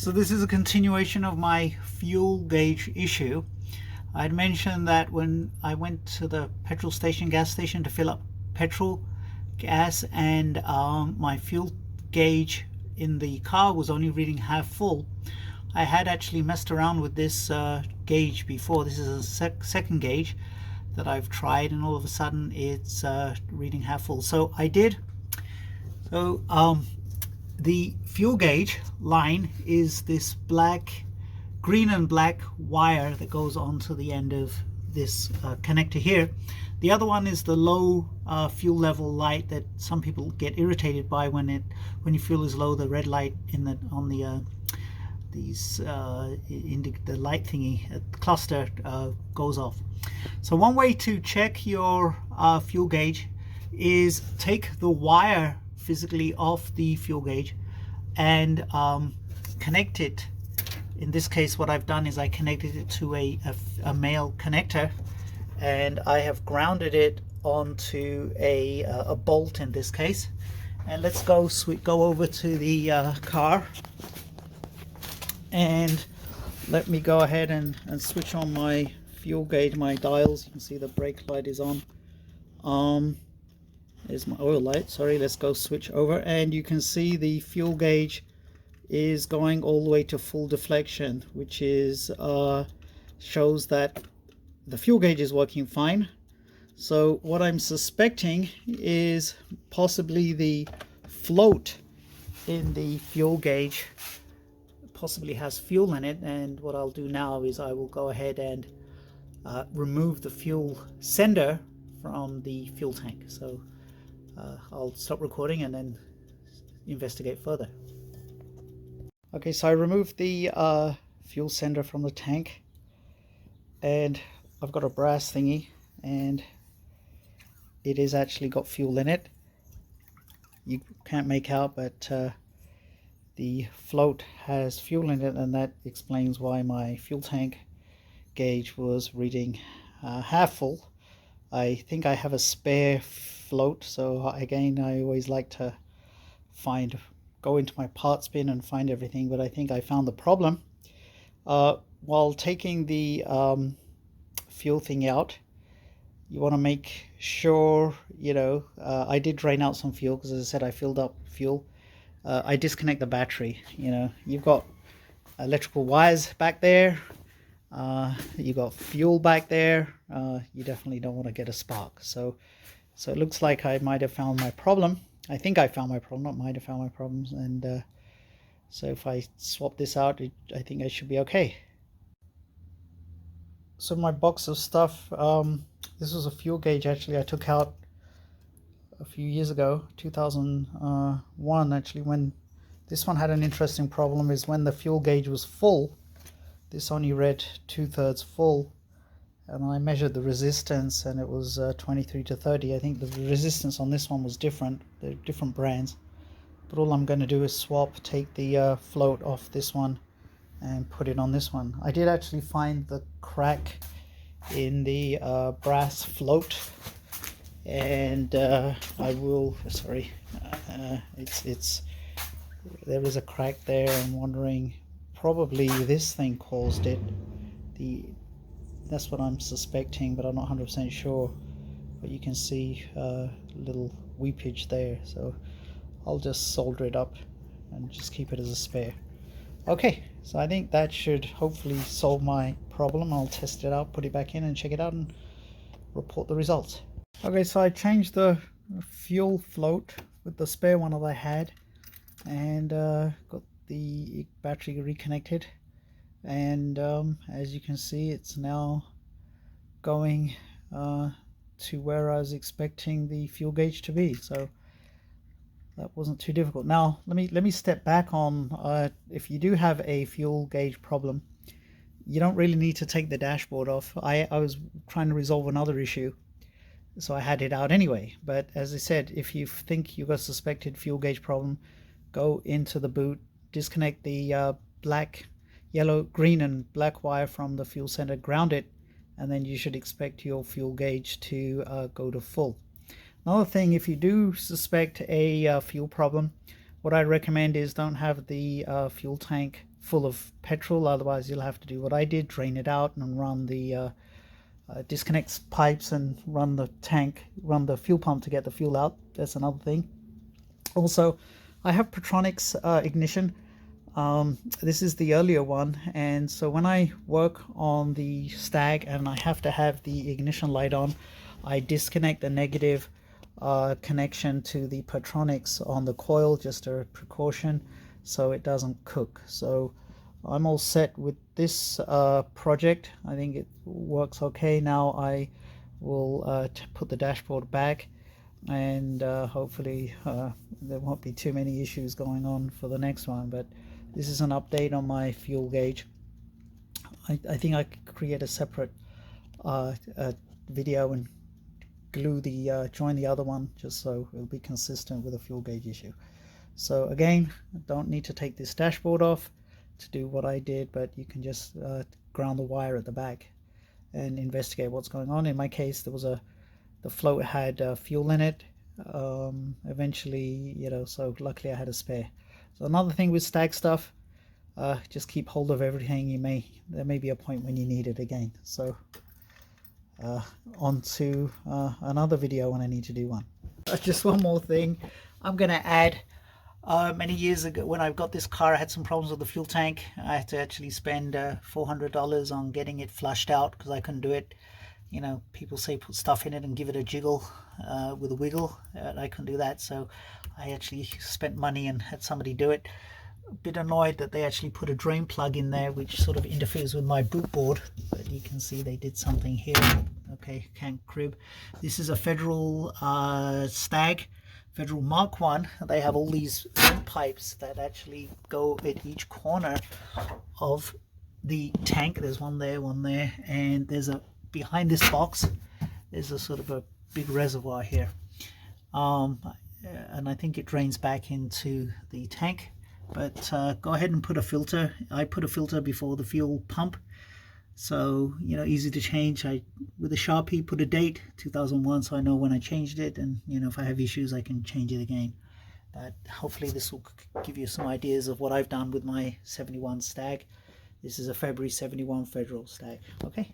So this is a continuation of my fuel gauge issue. I'd mentioned that when I went to the petrol station, gas station, to fill up petrol, gas, and my fuel gauge in the car was only reading half full. I had actually messed around with this gauge before. This is a second gauge that I've tried, and all of a sudden it's reading half full. So I did. So the fuel gauge line is this green and black wire that goes onto the end of this connector here. The other one is the low fuel level light that some people get irritated by when your fuel is low. The red light on the the light thingy cluster goes off. So one way to check your fuel gauge is take the wire physically off the fuel gauge and connect it. In this case, what I've done is I connected it to a male connector, and I have grounded it onto a bolt in this case. And let's go over to the car, and let me go ahead and switch on my fuel gauge, my dials. You can see the brake light is on. There's my oil light, sorry. Let's go switch over, and you can see the fuel gauge is going all the way to full deflection, which is shows that the fuel gauge is working fine. So what I'm suspecting is possibly the float in the fuel gauge possibly has fuel in it, and what I'll do now is I will go ahead and remove the fuel sender from the fuel tank. So I'll stop recording and then investigate further. Okay, so I removed the fuel sender from the tank, and I've got a brass thingy, and it is actually got fuel in it. You can't make out, but the float has fuel in it, and that explains why my fuel tank gauge was reading half full. I think I have a spare float, so again, I always like to go into my parts bin and find everything, but I think I found the problem. While taking the fuel thing out, you want to make sure, I did drain out some fuel because, as I said, I filled up fuel. I disconnect the battery. You've got electrical wires back there, you got fuel back there. You definitely don't want to get a spark. So it looks like I might have found my problem. I think I found my problem, not might have found my problems. And so if I swap this out, I think I should be okay. So my box of stuff, this was a fuel gauge actually I took out a few years ago, 2001 actually, when this one had an interesting problem. Is when the fuel gauge was full, this only read 2/3 full, and I measured the resistance, and it was 23 to 30. I think the resistance on this one was different. They're different brands, but all I'm going to do is take the float off this one and put it on this one. I did actually find the crack in the brass float, and I will, sorry, there is a crack there. I'm wondering, probably this thing caused it. That's what I'm suspecting, but I'm not 100% sure. But you can see a little weepage there, so I'll just solder it up and just keep it as a spare. Okay, so I think that should hopefully solve my problem. I'll test it out, put it back in and check it out and report the results. Okay, so I changed the fuel float with the spare one that I had, and got the battery reconnected, and as you can see, it's now going to where I was expecting the fuel gauge to be. So that wasn't too difficult. Now let me step back on if you do have a fuel gauge problem, you don't really need to take the dashboard off. I was trying to resolve another issue, so I had it out anyway. But as I said, if you think you've got a suspected fuel gauge problem, go into the boot, disconnect the green and black wire from the fuel center, ground it, and then you should expect your fuel gauge to go to full. Another thing, if you do suspect a fuel problem, what I recommend is don't have the fuel tank full of petrol, otherwise you'll have to do what I did, drain it out and run the disconnect pipes and run the fuel pump to get the fuel out. That's another thing. Also, I have Petronics ignition. This is the earlier one, and so when I work on the Stag and I have to have the ignition light on, I disconnect the negative connection to the Petronics on the coil, just a precaution, so it doesn't cook. So I'm all set with this project. I think it works okay. Now I will put the dashboard back, and hopefully there won't be too many issues going on for the next one. But this is an update on my fuel gauge. I think I could create a separate video and glue the join the other one, just so it'll be consistent with the fuel gauge issue. So again, don't need to take this dashboard off to do what I did, but you can just ground the wire at the back and investigate what's going on. In my case, there was the float had fuel in it. Eventually, so luckily I had a spare. So another thing with Stag stuff, just keep hold of everything. There may be a point when you need it again. So on to another video when I need to do one. Just one more thing I'm gonna add. Many years ago when I got this car, I had some problems with the fuel tank. I had to actually spend $400 on getting it flushed out because I couldn't do it. People say put stuff in it and give it a jiggle with a wiggle. I couldn't do that, so I actually spent money and had somebody do it. A bit annoyed that they actually put a drain plug in there, which sort of interferes with my boot board, but you can see they did something here. Okay, can't crib. This is a Federal Stag, Federal Mark 1. They have all these vent pipes that actually go at each corner of the tank. There's one there, and there's behind this box there's a sort of a big reservoir here, and I think it drains back into the tank. But go ahead and put a filter. I put a filter before the fuel pump, so easy to change. I with a Sharpie put a date 2001, so I know when I changed it, and if I have issues I can change it again. But hopefully this will give you some ideas of what I've done with my 71 Stag. This is a February 71 Federal Stag. Okay.